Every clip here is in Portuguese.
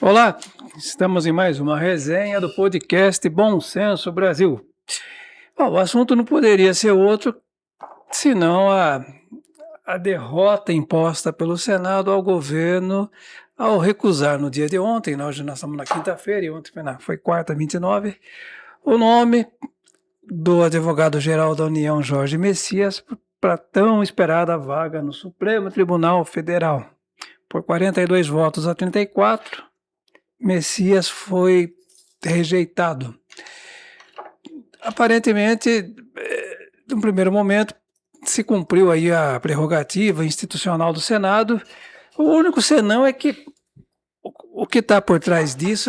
Olá, estamos em mais uma resenha do podcast Bom Senso Brasil. Bom, o assunto não poderia ser outro senão a derrota imposta pelo Senado ao governo ao recusar no dia de ontem, hoje nós estamos na quinta-feira e ontem foi quarta, 29, o nome do advogado-geral da União, Jorge Messias, para a tão esperada vaga no Supremo Tribunal Federal. Por 42 votos a 34, Messias foi rejeitado. Aparentemente, no primeiro momento, se cumpriu aí a prerrogativa institucional do Senado. O único senão é que o que está por trás disso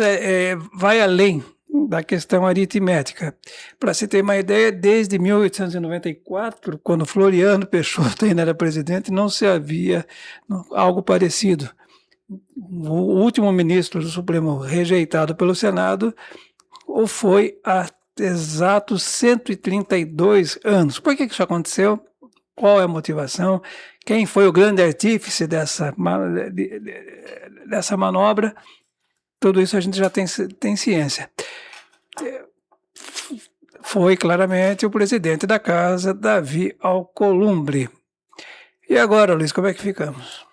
vai além da questão aritmética. Para se ter uma ideia, desde 1894, quando Floriano Peixoto ainda era presidente, não se havia algo parecido. O último ministro do Supremo rejeitado pelo Senado foi há exatos 132 anos. Por que isso aconteceu? Qual é a motivação? Quem foi o grande artífice dessa manobra? Tudo isso a gente já tem ciência. Foi claramente o presidente da casa, Davi Alcolumbre. E agora, Luiz, como é que ficamos?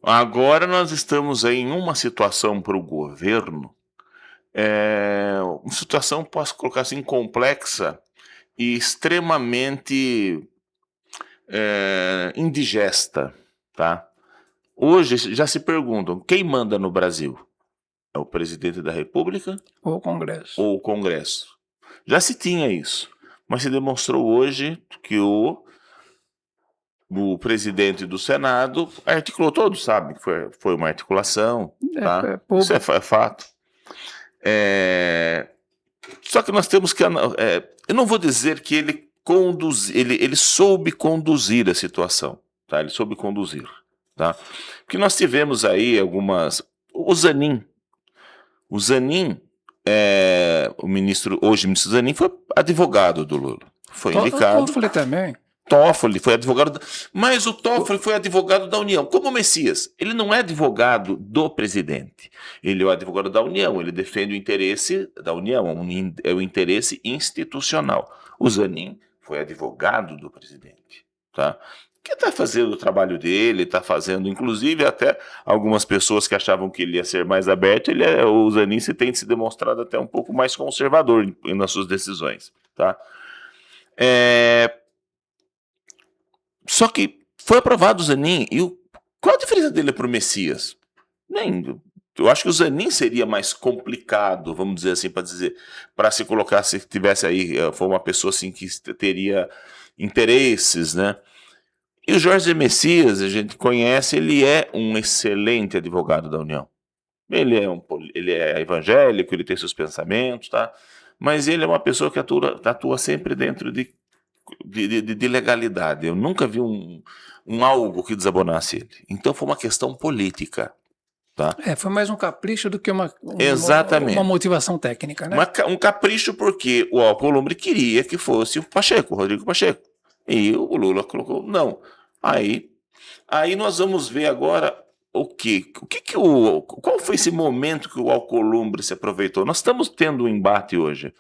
Agora nós estamos aí em uma situação para o governo, uma situação, posso colocar assim, complexa e extremamente indigesta, tá? Hoje já se perguntam, quem manda no Brasil? É o presidente da República? Ou o Congresso? Ou o Congresso. Já se tinha isso, mas se demonstrou hoje que o presidente do Senado articulou, todos sabem que foi uma articulação, tá? Isso é fato. Só que nós temos que... eu não vou dizer que ele soube conduzir a situação, tá? Ele soube conduzir, tá? Porque nós tivemos aí algumas... O Zanin, o ministro Zanin foi advogado do Lula. Foi indicado. O Toffoli também. Toffoli foi advogado, mas o Toffoli foi advogado da União. Como o Messias, ele não é advogado do presidente. Ele é o advogado da União, ele defende o interesse da União, é o interesse institucional. O Zanin foi advogado do presidente, tá? Que está fazendo o trabalho dele, está fazendo, inclusive, até algumas pessoas que achavam que ele ia ser mais aberto, o Zanin tem se demonstrado até um pouco mais conservador nas suas decisões, tá? Só que foi aprovado o Zanin, e qual a diferença dele para o Messias? Eu acho que o Zanin seria mais complicado, vamos dizer assim, para se colocar, se tivesse aí, foi uma pessoa assim que teria interesses, né? E o Jorge Messias, a gente conhece, ele é um excelente advogado da União. Ele é evangélico, ele tem seus pensamentos, tá? Mas ele é uma pessoa que atua sempre dentro de legalidade. Eu nunca vi um algo que desabonasse ele. Então foi uma questão política, tá? Foi mais um capricho do que uma motivação técnica, né? Um capricho porque o Alcolumbre queria que fosse o Rodrigo Pacheco. E o Lula colocou não. Aí nós vamos ver agora qual foi esse momento que o Alcolumbre se aproveitou. Nós estamos tendo um embate hoje.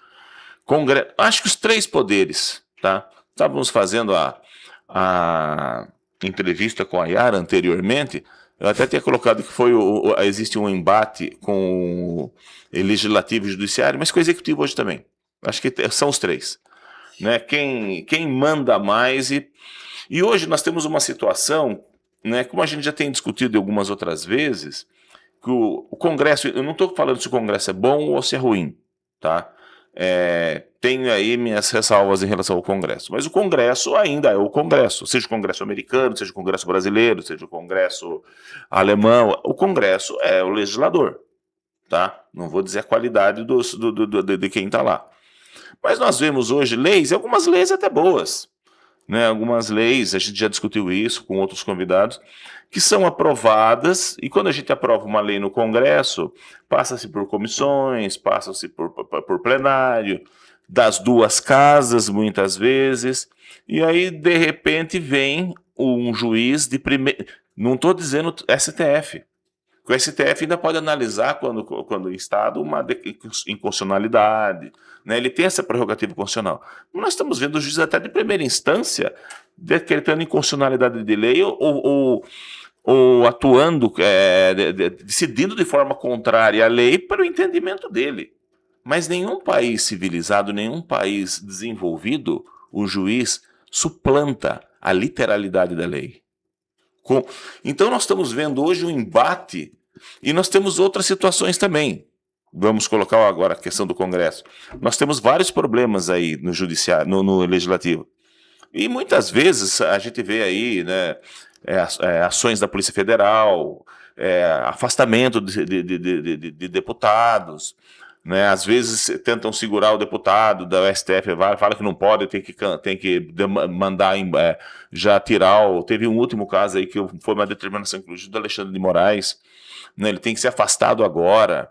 Acho que os três poderes, tá? Estávamos fazendo a entrevista com a Yara anteriormente. Eu até tinha colocado que existe um embate com o Legislativo e o Judiciário, mas com o Executivo hoje também. Acho que são os três, né? Quem manda mais. E hoje nós temos uma situação, né, como a gente já tem discutido algumas outras vezes, que o Congresso, eu não estou falando se o Congresso é bom ou se é ruim, tá? Tenho aí minhas ressalvas em relação ao Congresso, mas o Congresso ainda é o Congresso, seja o Congresso americano, seja o Congresso brasileiro, seja o Congresso alemão, o Congresso é o legislador, tá? Não vou dizer a qualidade de quem está lá. Mas nós vemos hoje leis, algumas leis até boas, né? Algumas leis, a gente já discutiu isso com outros convidados, que são aprovadas, e quando a gente aprova uma lei no Congresso, passa-se por comissões, passa-se por plenário, das duas casas, muitas vezes, e aí, de repente, vem um juiz de primeiro. Não estou dizendo STF. O STF ainda pode analisar quando em Estado uma inconstitucionalidade, né? Ele tem essa prerrogativa constitucional. Nós estamos vendo juízes até de primeira instância decretando inconstitucionalidade de lei ou atuando, decidindo de forma contrária à lei para o entendimento dele. Mas nenhum país civilizado, nenhum país desenvolvido, o juiz suplanta a literalidade da lei. Então nós estamos vendo hoje um embate e nós temos outras situações também. Vamos colocar agora a questão do Congresso. Nós temos vários problemas aí no judiciário, no legislativo. E muitas vezes a gente vê aí, né, ações da Polícia Federal, afastamento de deputados, né? Às vezes tentam segurar o deputado da STF, fala que não pode, tem que mandar já tirar. Teve um último caso aí que foi uma determinação, inclusive, do Alexandre de Moraes, né? Ele tem que ser afastado agora.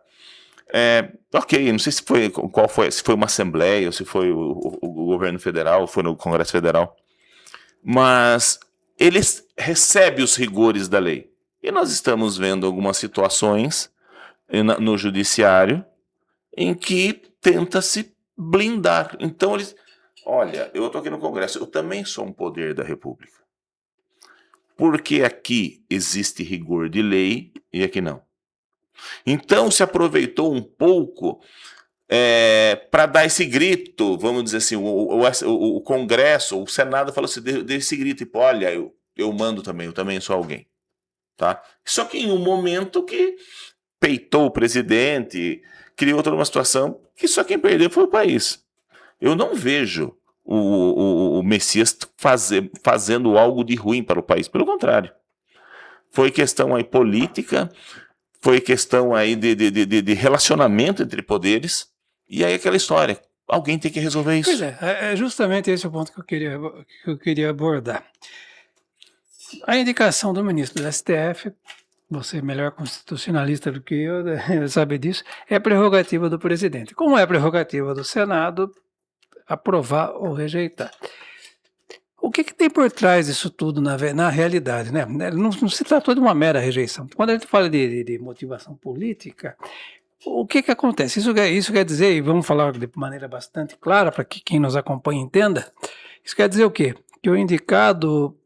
Ok, não sei se foi uma Assembleia, ou se foi o governo federal, ou foi no Congresso Federal, mas ele recebe os rigores da lei. E nós estamos vendo algumas situações no judiciário em que tenta se blindar. Então olha, eu estou aqui no Congresso, eu também sou um poder da República. Porque aqui existe rigor de lei e aqui não. Então se aproveitou um pouco para dar esse grito, vamos dizer assim, o Congresso, o Senado falou assim, desse grito, tipo, olha, eu mando também, eu também sou alguém. Tá? Só que em um momento que peitou o presidente, criou toda uma situação que só quem perdeu foi o país. Eu não vejo o Messias fazendo algo de ruim para o país, pelo contrário. Foi questão aí política, foi questão aí de relacionamento entre poderes, e aí aquela história, alguém tem que resolver isso. Pois é justamente esse o ponto que eu queria abordar. A indicação do ministro do STF, você é melhor constitucionalista do que eu, sabe disso, é prerrogativa do presidente. Como é prerrogativa do Senado, aprovar ou rejeitar. O que tem por trás disso tudo na realidade, né? Não se tratou de uma mera rejeição. Quando a gente fala de motivação política, o que acontece? Isso quer dizer, e vamos falar de maneira bastante clara para que quem nos acompanha entenda, isso quer dizer o quê? Que o indicado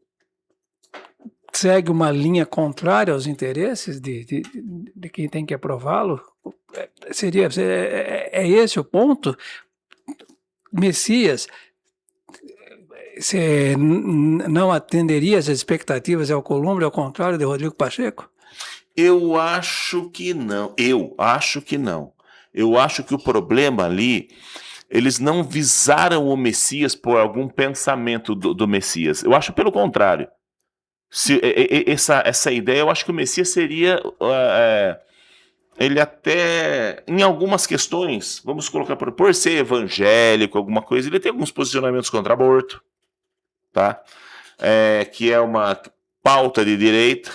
segue uma linha contrária aos interesses de quem tem que aprová-lo? É esse o ponto? Messias não atenderia às expectativas e ao Alcolumbre, ao contrário de Rodrigo Pacheco? Eu acho que não. Eu acho que o problema ali, eles não visaram o Messias por algum pensamento do Messias. Eu acho pelo contrário. Essa ideia, eu acho que o Messias seria... ele até, em algumas questões, vamos colocar por ser evangélico, alguma coisa, ele tem alguns posicionamentos contra aborto, tá? Que é uma pauta de direita,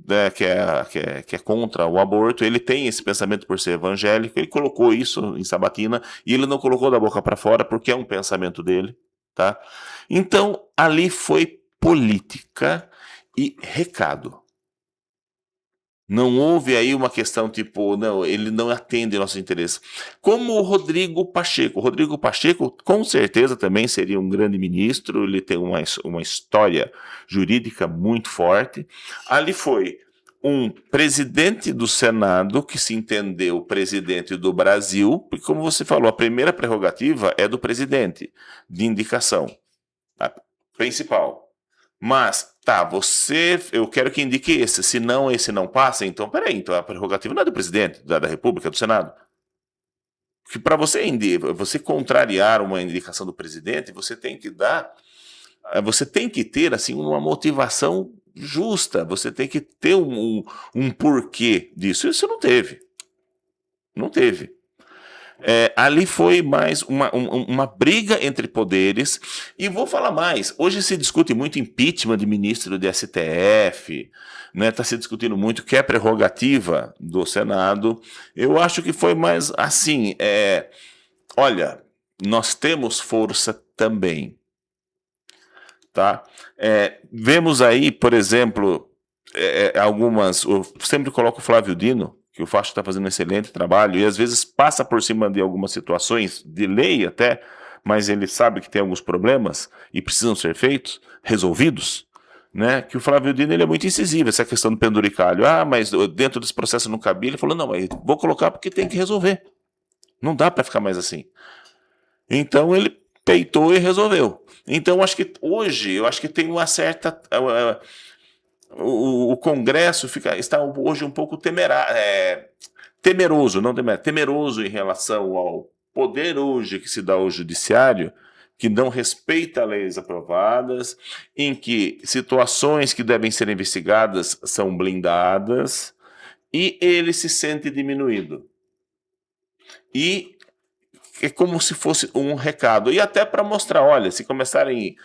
né, que é contra o aborto. Ele tem esse pensamento por ser evangélico, ele colocou isso em Sabatina, e ele não colocou da boca para fora, porque é um pensamento dele, tá? Então, ali foi política e recado. Não houve aí uma questão tipo, não, ele não atende nossos interesses. Como o Rodrigo Pacheco. O Rodrigo Pacheco, com certeza, também seria um grande ministro, ele tem uma história jurídica muito forte. Ali foi um presidente do Senado que se entendeu presidente do Brasil, porque, como você falou, a primeira prerrogativa é do presidente, de indicação, a principal. Mas, tá, eu quero que indique esse, se não esse não passa, então, peraí, então a prerrogativa não é do presidente da República, do Senado. Que para você contrariar uma indicação do presidente, você tem que ter, assim, uma motivação justa, você tem que ter um porquê disso. Isso não teve. Não teve. Ali foi mais uma briga entre poderes, e vou falar mais, hoje se discute muito impeachment de ministro do STF, né? Está se discutindo muito que é prerrogativa do Senado. Eu acho que foi mais assim, olha, nós temos força também. Tá? Vemos aí, por exemplo, algumas. Eu sempre coloco o Flávio Dino, que o Faixa está fazendo um excelente trabalho, e às vezes passa por cima de algumas situações, de lei até, mas ele sabe que tem alguns problemas e precisam ser feitos, resolvidos. Né, que o Flávio Dino ele é muito incisivo, essa questão do penduricalho. Mas dentro desse processo não cabia. Ele falou, não, mas vou colocar porque tem que resolver. Não dá para ficar mais assim. Então ele peitou e resolveu. Então acho que hoje, eu acho que tem uma certa... O Congresso está hoje um pouco temeroso, não temeroso, temeroso em relação ao poder hoje que se dá ao judiciário, que não respeita leis aprovadas, em que situações que devem ser investigadas são blindadas, e ele se sente diminuído. E é como se fosse um recado. E até para mostrar, olha, se começarem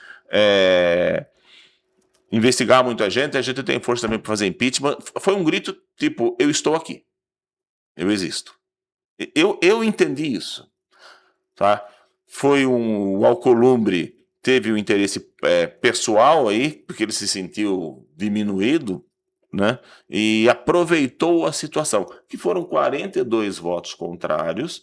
investigar muita gente, a gente tem força também para fazer impeachment. Foi um grito tipo, eu estou aqui. Eu existo. Eu entendi isso. Tá? Foi o Alcolumbre teve um interesse pessoal aí, porque ele se sentiu diminuído, né? E aproveitou a situação, que foram 42 votos contrários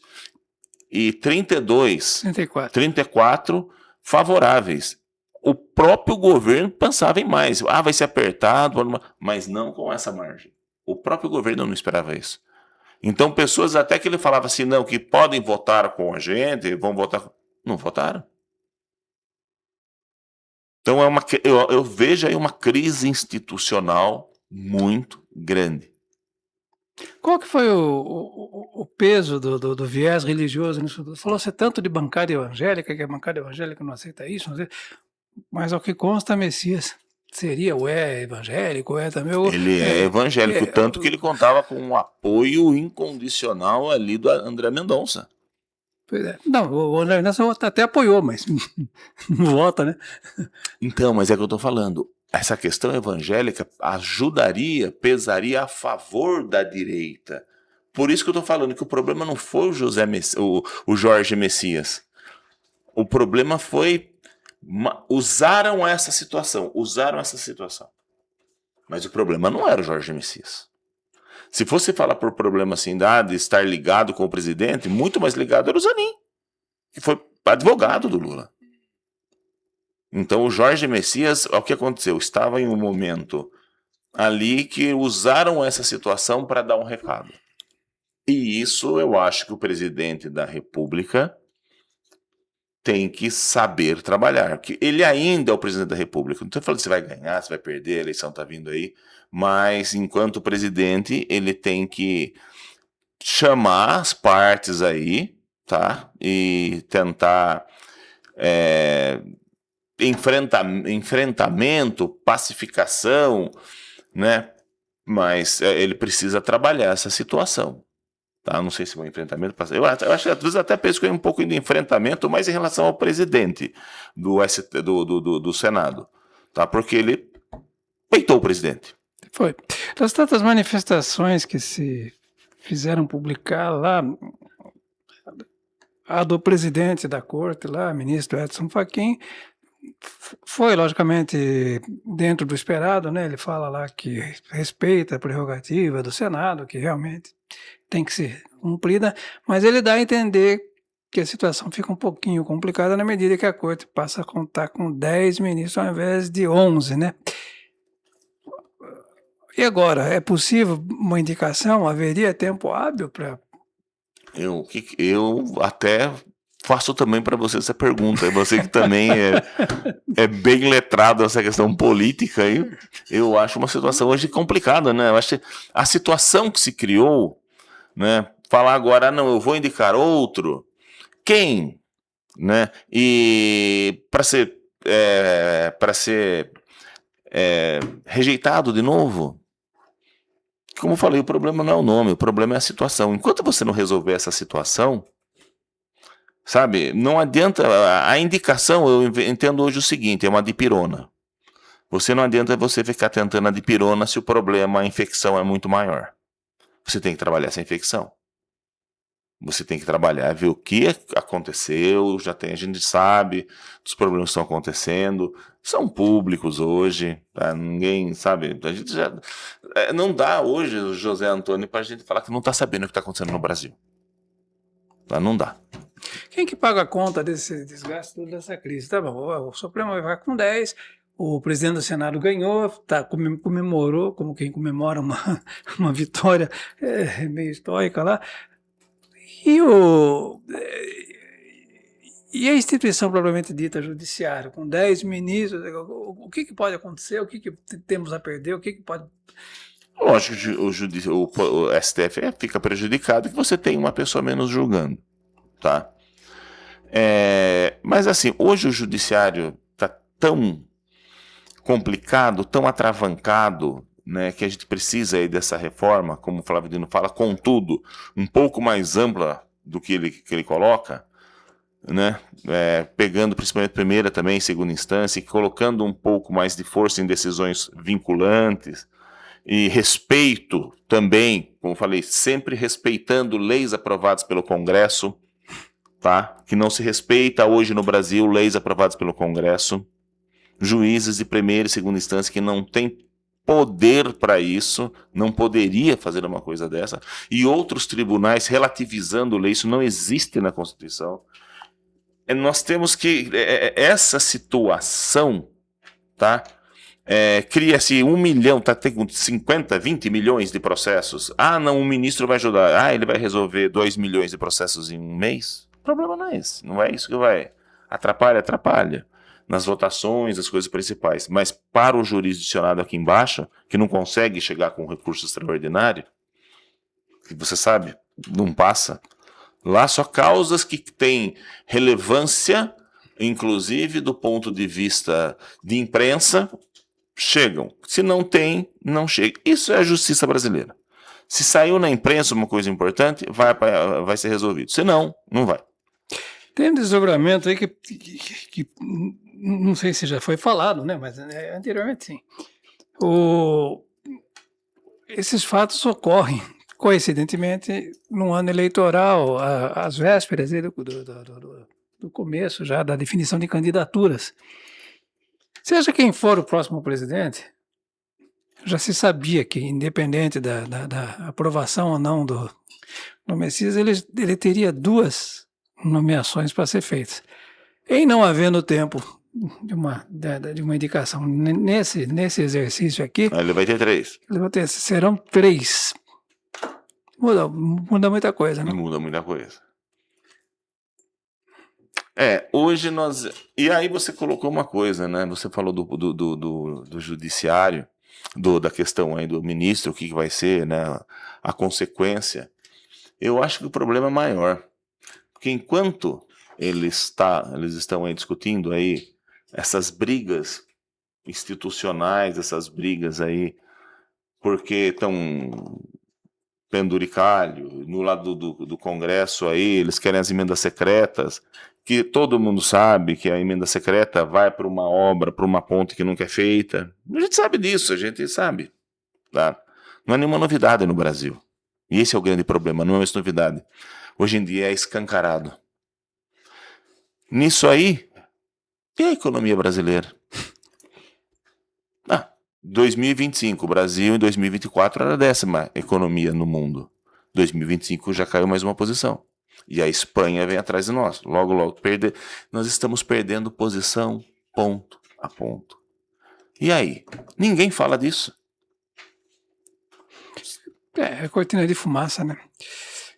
e 34 favoráveis. O próprio governo pensava em mais. Vai ser apertado, mas não com essa margem. O próprio governo não esperava isso. Então, pessoas até que ele falava assim, não, que podem votar com a gente, vão votar... Não votaram. Então, eu vejo aí uma crise institucional muito grande. Qual que foi o peso do viés religioso nisso? Falou-se tanto de bancada evangélica, que a bancada evangélica não aceita isso, não aceita. Mas ao que consta, Messias seria ou é evangélico, também... Ele é evangélico, tanto que ele contava com um apoio incondicional ali do André Mendonça. Não, o André Mendonça até apoiou, mas não vota, né? Então, mas é que eu estou falando. Essa questão evangélica pesaria a favor da direita. Por isso que eu estou falando que o problema não foi o Jorge Messias. O problema foi... Usaram essa situação. Mas o problema não era o Jorge Messias. Se fosse falar por problema assim, de estar ligado com o presidente, muito mais ligado era o Zanin, que foi advogado do Lula. Então o Jorge Messias, o que aconteceu? Estava em um momento ali que usaram essa situação para dar um recado. E isso eu acho que o presidente da República tem que saber trabalhar. Que ele ainda é o presidente da República. Não estou falando se vai ganhar, se vai perder, a eleição está vindo aí. Mas, enquanto presidente, ele tem que chamar as partes aí, tá? E tentar enfrentamento, pacificação, né? Mas ele precisa trabalhar essa situação. Tá? Não sei se é um enfrentamento. Eu acho que às vezes até penso que é um pouco de enfrentamento, mas em relação ao presidente do Senado. Tá? Porque ele peitou o presidente. Foi. Das tantas manifestações que se fizeram publicar lá, a do presidente da corte lá, ministro Edson Fachin, foi logicamente dentro do esperado, né? Ele fala lá que respeita a prerrogativa do Senado, que realmente tem que ser cumprida, mas ele dá a entender que a situação fica um pouquinho complicada na medida que a corte passa a contar com 10 ministros ao invés de 11, né? E agora, é possível uma indicação? Haveria tempo hábil para... Eu até faço também para você essa pergunta. Você que também é bem letrado nessa questão política aí, eu acho uma situação hoje complicada, né? Eu acho que a situação que se criou, né? Falar agora, não, eu vou indicar outro. Quem? Né? E para ser rejeitado de novo. Como eu falei, o problema não é o nome, o problema é a situação. Enquanto você não resolver essa situação, sabe, não adianta. A indicação, eu entendo hoje o seguinte, é uma dipirona. Não adianta você ficar tentando a dipirona se o problema, a infecção é muito maior. Você tem que trabalhar essa infecção. Você tem que trabalhar, ver o que aconteceu, a gente sabe dos problemas que estão acontecendo, são públicos hoje, tá? Ninguém sabe, a gente já, não dá hoje, o José Antônio, para a gente falar que não está sabendo o que está acontecendo no Brasil. Tá? Não dá. Quem que paga a conta desse desgaste, dessa crise? Tá bom, o Supremo vai ficar com 10, o presidente do Senado ganhou, comemorou, como quem comemora uma vitória meio histórica lá. E a instituição propriamente dita, judiciário, com 10 ministros, o que pode acontecer, o que temos a perder, o que pode... Lógico que o STF fica prejudicado que você tem uma pessoa menos julgando, tá? Mas assim, hoje o judiciário está tão complicado, tão atravancado, né, que a gente precisa aí dessa reforma, como o Flávio Dino fala, contudo, um pouco mais ampla do que ele coloca, né, pegando principalmente primeira também, segunda instância, e colocando um pouco mais de força em decisões vinculantes, e respeito também, como falei, sempre respeitando leis aprovadas pelo Congresso, tá? Que não se respeita hoje no Brasil leis aprovadas pelo Congresso, juízes de primeira e segunda instância que não têm poder para isso, não poderia fazer uma coisa dessa, e outros tribunais relativizando lei, isso não existe na Constituição. Nós temos que, essa situação, tá? Cria-se 1 milhão, tá tendo 50, 20 milhões de processos. Ah, não, o ministro vai ajudar. Ah, ele vai resolver 2 milhões de processos em um mês? O problema não é esse, não é isso que vai. Atrapalha. Nas votações, as coisas principais. Mas para o jurisdicionado aqui embaixo, que não consegue chegar com recurso extraordinário, que você sabe, não passa. Lá só causas que têm relevância, inclusive do ponto de vista de imprensa, chegam. Se não tem, não chega. Isso é a justiça brasileira. Se saiu na imprensa uma coisa importante, vai ser resolvido. Se não, não vai. Tem um desdobramento aí que não sei se já foi falado, né? Mas anteriormente sim. Esses fatos ocorrem, coincidentemente, num ano eleitoral, às vésperas do começo já da definição de candidaturas. Seja quem for o próximo presidente, já se sabia que, independente da aprovação ou não do Messias, ele teria 2 nomeações para ser feitas. Em não havendo tempo de uma indicação nesse exercício aqui... Ele vai ter 3. Serão 3. Muda muita coisa, né? Muda muita coisa. Hoje nós... E aí você colocou uma coisa, né? Você falou do judiciário, da questão aí do ministro, o que vai ser, né? A consequência. Eu acho que o problema é maior. Porque enquanto eles estão aí discutindo aí essas brigas institucionais, essas brigas aí, porque estão penduricalho, no lado do Congresso aí, eles querem as emendas secretas, que todo mundo sabe que a emenda secreta vai para uma obra, para uma ponte que nunca é feita. A gente sabe disso, a gente sabe. Tá? Não é nenhuma novidade no Brasil. E esse é o grande problema, não é uma novidade. Hoje em dia é escancarado. Nisso aí, e a economia brasileira? 2025, o Brasil em 2024 era a 10ª economia no mundo. 2025 já caiu mais uma posição. E a Espanha vem atrás de nós. Logo, nós estamos perdendo posição ponto a ponto. E aí? Ninguém fala disso. É cortina de fumaça, né?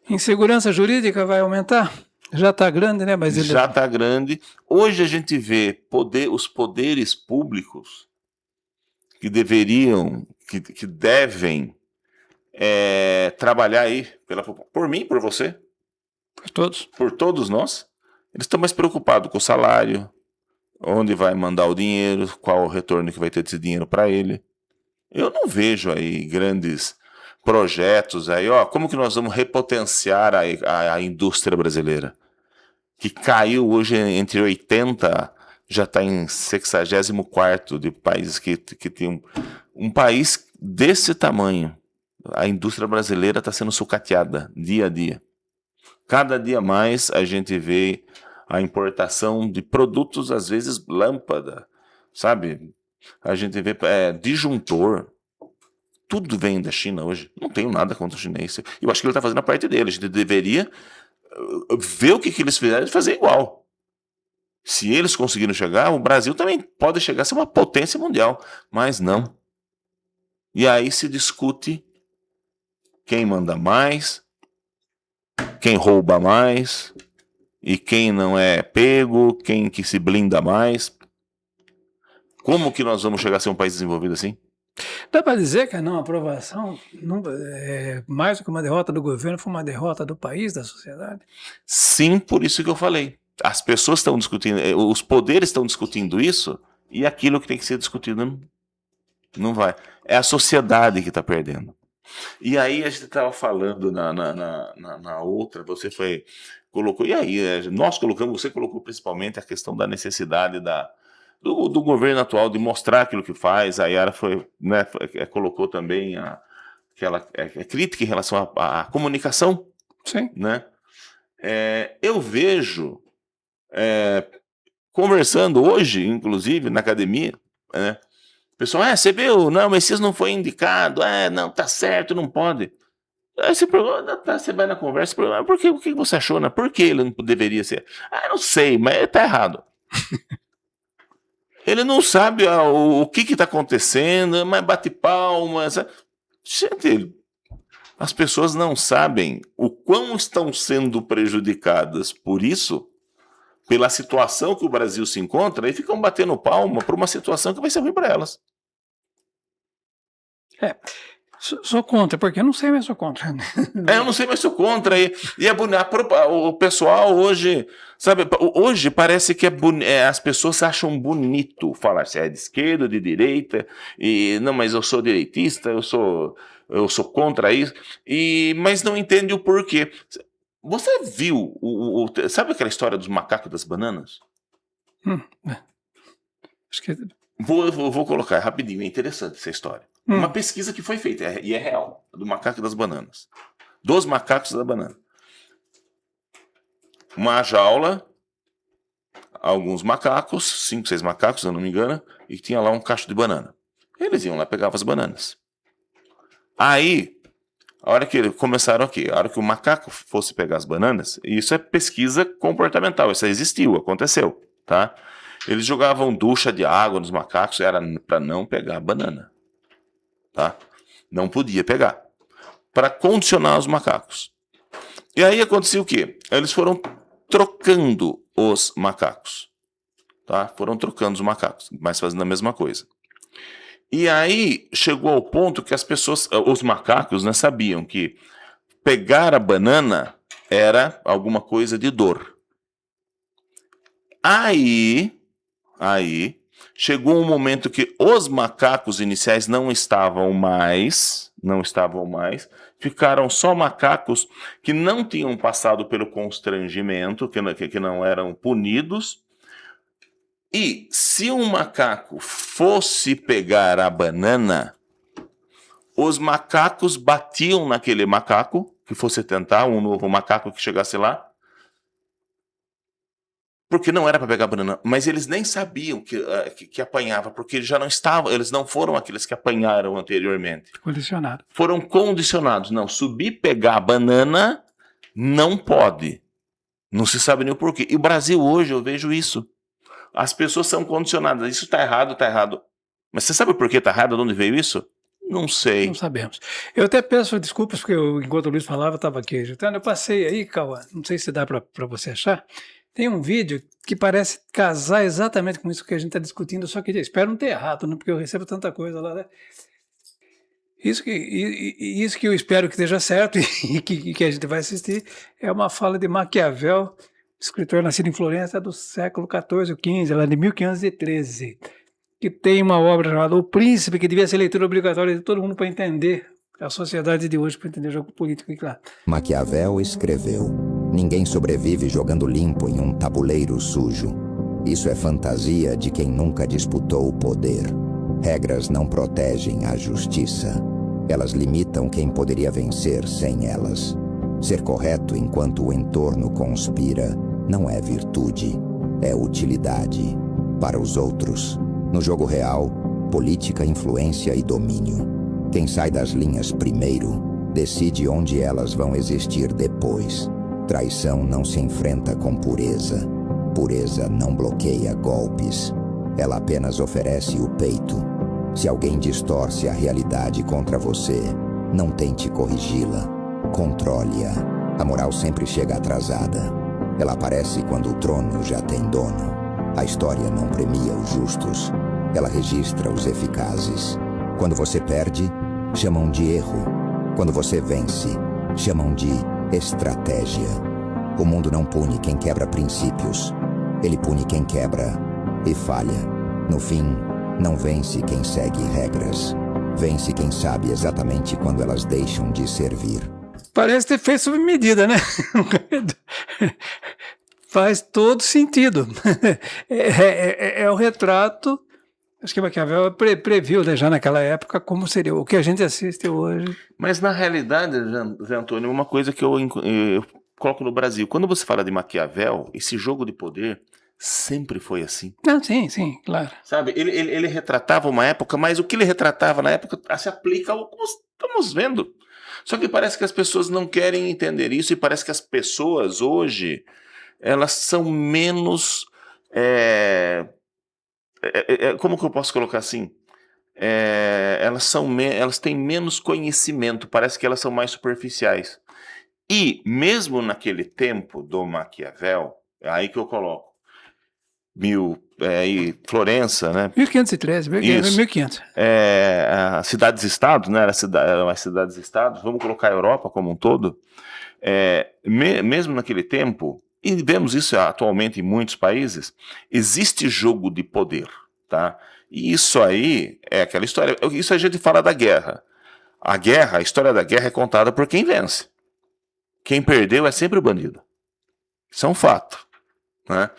Insegurança jurídica vai aumentar? Já está grande, né? Mas já está grande. Hoje a gente vê os poderes públicos que deveriam, que devem trabalhar aí por mim, por você. Por todos. Por todos nós. Eles estão mais preocupados com o salário, onde vai mandar o dinheiro, qual o retorno que vai ter desse dinheiro para ele. Eu não vejo aí grandes projetos aí, como que nós vamos repotenciar a indústria brasileira, que caiu hoje entre 80, já está em 64º de países que tem um país desse tamanho. A indústria brasileira está sendo sucateada dia a dia. Cada dia mais a gente vê a importação de produtos, às vezes lâmpada, sabe? A gente vê disjuntor. Tudo vem da China hoje. Não tenho nada contra o chinês. Eu acho que ele está fazendo a parte dele. A gente deveria ver o que eles fizeram e fazer igual. Se eles conseguiram chegar, o Brasil também pode chegar a ser uma potência mundial. Mas não. E aí se discute quem manda mais, quem rouba mais, e quem não é pego, quem que se blinda mais. Como que nós vamos chegar a ser um país desenvolvido assim? Dá para dizer que a não aprovação não, mais do que uma derrota do governo, foi uma derrota do país, da sociedade? Sim, por isso que eu falei. As pessoas estão discutindo, os poderes estão discutindo isso, e aquilo que tem que ser discutido não vai. É a sociedade que está perdendo. E aí a gente estava falando na outra, você colocou, e aí nós colocamos, você colocou principalmente a questão da necessidade do governo atual de mostrar aquilo que faz. A Yara colocou também aquela crítica em relação à comunicação. Sim. Né? Eu vejo, conversando hoje, inclusive, na academia, né? O pessoal, você viu? Não, o Messias não foi indicado. Não, tá certo, não pode. Aí você vai na conversa, por que você achou? Né? Por que ele não deveria ser? Não sei, mas ele tá errado. Ele não sabe o que está acontecendo, mas bate palmas. Gente, as pessoas não sabem o quão estão sendo prejudicadas por isso, pela situação que o Brasil se encontra, e ficam batendo palma por uma situação que vai ser ruim para elas. Sou contra, porque eu não sei, mas sou contra. Eu não sei, mas sou contra. E o pessoal hoje, sabe, hoje parece que as pessoas acham bonito falar se é de esquerda, de direita, e não, mas eu sou direitista, eu sou contra isso, mas não entende o porquê. Você viu, sabe aquela história dos macacos das bananas? Acho que... Vou colocar rapidinho, é interessante essa história. Uma pesquisa que foi feita, e é real, do macaco das bananas. Dos macacos da banana. Uma jaula, alguns macacos, 5, 6 macacos, se eu não me engano, e tinha lá um cacho de banana. Eles iam lá, pegavam as bananas. Aí, a hora que começaram aqui, a hora que o macaco fosse pegar as bananas, isso é pesquisa comportamental, isso existiu, aconteceu, tá? Eles jogavam ducha de água nos macacos, era para não pegar a banana. Tá? Não podia pegar. Para condicionar os macacos. E aí acontecia o quê? Eles foram trocando os macacos. Tá? Foram trocando os macacos, mas fazendo a mesma coisa. E aí chegou ao ponto que as pessoas, os macacos, né, sabiam que pegar a banana era alguma coisa de dor. Aí chegou um momento que os macacos iniciais não estavam mais, ficaram só macacos que não tinham passado pelo constrangimento, que não eram punidos. E se um macaco fosse pegar a banana, os macacos batiam naquele macaco, que fosse tentar, um novo macaco que chegasse lá, porque não era para pegar a banana, mas eles nem sabiam que apanhava, porque eles já não estavam, eles não foram aqueles que apanharam anteriormente. Condicionado. Foram condicionados. Não, subir, pegar a banana, não pode. Não se sabe nem o porquê. E o Brasil hoje, eu vejo isso. As pessoas são condicionadas. Isso está errado. Mas você sabe por que está errado? De onde veio isso? Não sei. Não sabemos. Eu até peço desculpas, porque enquanto o Luiz falava, eu estava aqui agitando. Eu passei aí, Cauã, não sei se dá para você achar. Tem um vídeo que parece casar exatamente com isso que a gente está discutindo, só que espero não ter errado, né? Porque eu recebo tanta coisa lá, né? Isso que eu espero que esteja certo e que a gente vai assistir é uma fala de Maquiavel, escritor nascido em Florença do século XIV ou XV, lá de 1513, que tem uma obra chamada O Príncipe, que devia ser leitura obrigatória de todo mundo para entender a sociedade de hoje, para entender o jogo político. Claro. Maquiavel escreveu: ninguém sobrevive jogando limpo em um tabuleiro sujo. Isso é fantasia de quem nunca disputou o poder. Regras não protegem a justiça. Elas limitam quem poderia vencer sem elas. Ser correto enquanto o entorno conspira não é virtude, é utilidade. Para os outros, no jogo real, política, influência e domínio. Quem sai das linhas primeiro, decide onde elas vão existir depois. Traição não se enfrenta com pureza. Pureza não bloqueia golpes. Ela apenas oferece o peito. Se alguém distorce a realidade contra você, não tente corrigi-la. Controle-a. A moral sempre chega atrasada. Ela aparece quando o trono já tem dono. A história não premia os justos. Ela registra os eficazes. Quando você perde, chamam de erro. Quando você vence, chamam de estratégia. O mundo não pune quem quebra princípios. Ele pune quem quebra e falha. No fim, não vence quem segue regras. Vence quem sabe exatamente quando elas deixam de servir. Parece ter feito sob medida, né? Faz todo sentido. É o retrato. Acho que Maquiavel previu, né, já naquela época como seria o que a gente assiste hoje. Mas na realidade, Zé Antônio, uma coisa que eu coloco no Brasil. Quando você fala de Maquiavel, esse jogo de poder sempre foi assim. Não, sim, claro. Sabe, ele retratava uma época, mas o que ele retratava na época se aplica ao que estamos vendo. Só que parece que as pessoas não querem entender isso e parece que as pessoas hoje, elas são menos... como que eu posso colocar assim? Elas têm menos conhecimento, parece que elas são mais superficiais. E mesmo naquele tempo do Maquiavel, é aí que eu coloco, Florença, né? 1513, 1500. As cidades-estados, né? As cidades-estados, vamos colocar a Europa como um todo, mesmo naquele tempo, e vemos isso atualmente em muitos países, existe jogo de poder, tá? E isso aí é aquela história, isso a gente fala da guerra. A história da guerra é contada por quem vence. Quem perdeu é sempre o bandido. Isso é um fato, né?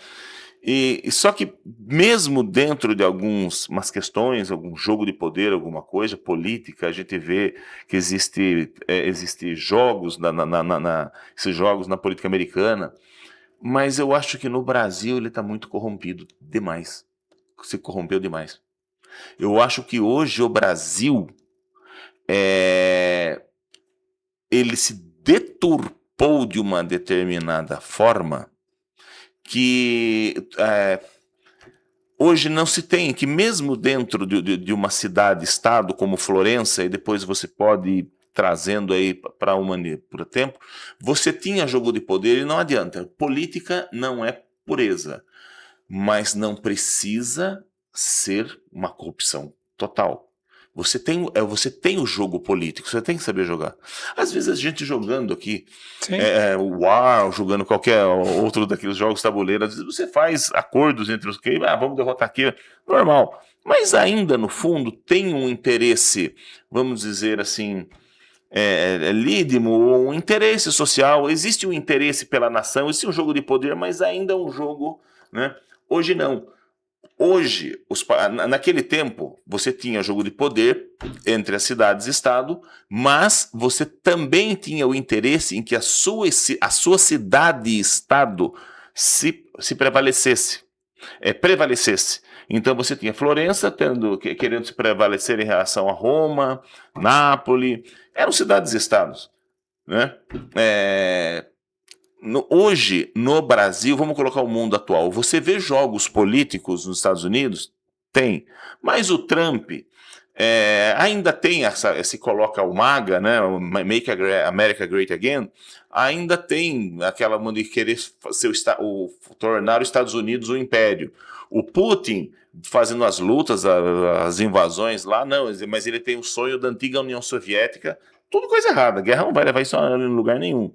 E só que mesmo dentro de umas questões, algum jogo de poder, alguma coisa política, a gente vê que existe jogos esses jogos na política americana, mas eu acho que no Brasil ele está muito corrompido demais. Se corrompeu demais. Eu acho que hoje o Brasil ele se deturpou de uma determinada forma que hoje não se tem, que mesmo dentro de uma cidade-estado como Florença, e depois você pode ir trazendo aí para o tempo, você tinha jogo de poder e não adianta. Política não é pureza, mas não precisa ser uma corrupção total. Você tem o jogo político, você tem que saber jogar. Às vezes a gente jogando aqui, o War, jogando qualquer outro daqueles jogos tabuleiros, às vezes você faz acordos entre os que, vamos derrotar aqui, normal. Mas ainda no fundo tem um interesse, vamos dizer assim, lídimo, um interesse social, existe um interesse pela nação, existe um jogo de poder, mas ainda é um jogo, né? Hoje não. Hoje, naquele tempo, você tinha jogo de poder entre as cidades e estado, mas você também tinha o interesse em que a sua cidade e estado se prevalecesse. Então você tinha Florença querendo se prevalecer em relação a Roma, Nápoles, eram cidades e estados, né? Hoje, no Brasil, vamos colocar o mundo atual, você vê jogos políticos nos Estados Unidos? Tem. Mas o Trump ainda tem se coloca o MAGA, né, o Make America Great Again, ainda tem aquela mão de querer tornar os Estados Unidos um império. O Putin fazendo as lutas, as invasões lá, não, mas ele tem o sonho da antiga União Soviética, tudo coisa errada, a guerra não vai levar isso a lugar nenhum.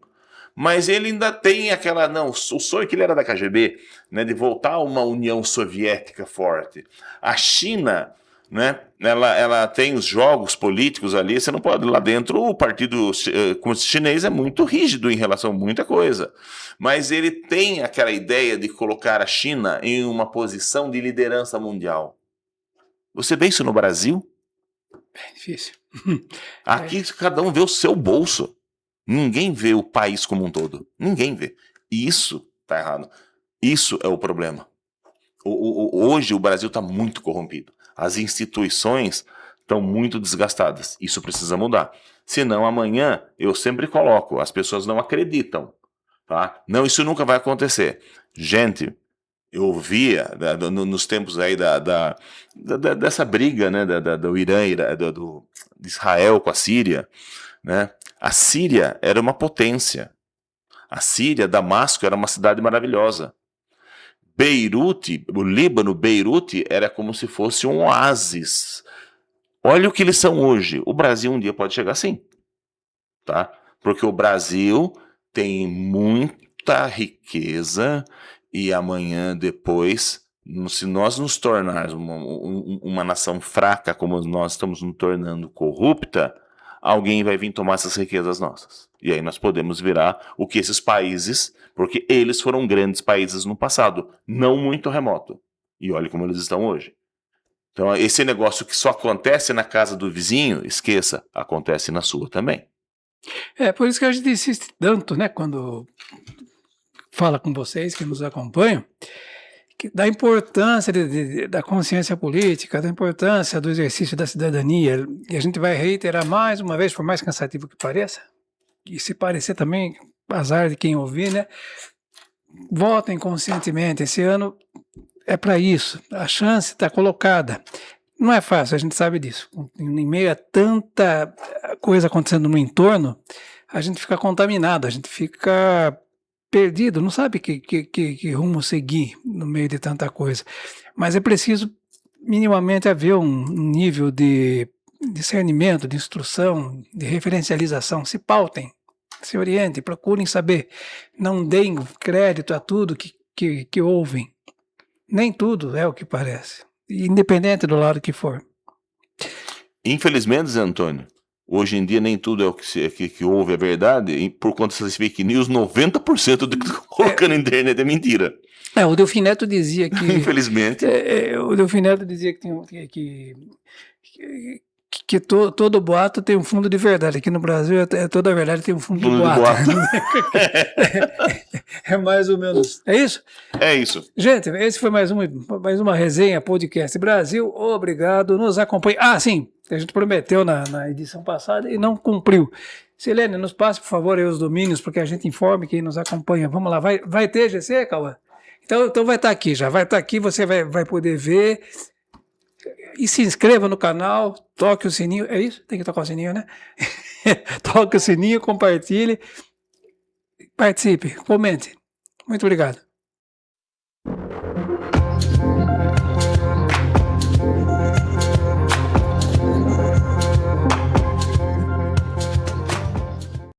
Mas ele ainda tem o sonho que ele era da KGB, né, de voltar a uma União Soviética forte. A China, né, ela tem os jogos políticos ali, você não pode, lá dentro o partido chinês é muito rígido em relação a muita coisa, mas ele tem aquela ideia de colocar a China em uma posição de liderança mundial. Você vê isso no Brasil? É difícil. Aqui cada um vê o seu bolso. Ninguém vê o país como um todo. Ninguém vê. E isso está errado. Isso é o problema. Hoje o Brasil está muito corrompido. As instituições estão muito desgastadas. Isso precisa mudar. Senão amanhã, eu sempre coloco, as pessoas não acreditam. Tá? Não, isso nunca vai acontecer. Gente, eu via nos tempos aí dessa briga, né, do Irã, de Israel com a Síria, né? A Síria era uma potência. A Síria, Damasco, era uma cidade maravilhosa. Beirute, o Líbano, Beirute, era como se fosse um oásis. Olha o que eles são hoje. O Brasil um dia pode chegar assim, tá? Porque o Brasil tem muita riqueza e amanhã, depois, se nós nos tornarmos uma nação fraca, como nós estamos nos tornando corrupta, alguém vai vir tomar essas riquezas nossas. E aí nós podemos virar o que esses países, porque eles foram grandes países no passado, não muito remoto. E olha como eles estão hoje. Então esse negócio que só acontece na casa do vizinho, esqueça, acontece na sua também. É por isso que a gente insiste tanto, né, quando fala com vocês que nos acompanham, da importância da consciência política, da importância do exercício da cidadania. E a gente vai reiterar mais uma vez, por mais cansativo que pareça, e se parecer também, azar de quem ouvir, né? Votem conscientemente. Esse ano é para isso. A chance está colocada. Não é fácil, a gente sabe disso. Em meio a tanta coisa acontecendo no entorno, a gente fica contaminado, a gente fica perdido, não sabe que rumo seguir no meio de tanta coisa. Mas é preciso minimamente haver um nível de discernimento, de instrução, de referencialização. Se pautem, se orientem, procurem saber. Não deem crédito a tudo que ouvem. Nem tudo é o que parece, independente do lado que for. Infelizmente, Zé Antônio, hoje em dia nem tudo é o que houve é verdade, e por conta dessas fake news, 90% do que tu coloca na internet é mentira. O Delfim Neto dizia que... Infelizmente. O Delfim Neto dizia que todo boato tem um fundo de verdade. Aqui no Brasil, toda verdade tem um fundo de boato. É mais ou menos. É isso? É isso. Gente, esse foi mais uma resenha podcast Brasil. Obrigado, nos acompanhe. Sim, a gente prometeu na edição passada e não cumpriu. Silene, nos passe, por favor, aí os domínios, porque a gente informe quem nos acompanha. Vamos lá, vai ter GC, Cauã? Então vai estar aqui já, vai estar aqui, você vai poder ver. E se inscreva no canal, toque o sininho, é isso? Tem que tocar o sininho, né? Toque o sininho, compartilhe, participe, comente. Muito obrigado.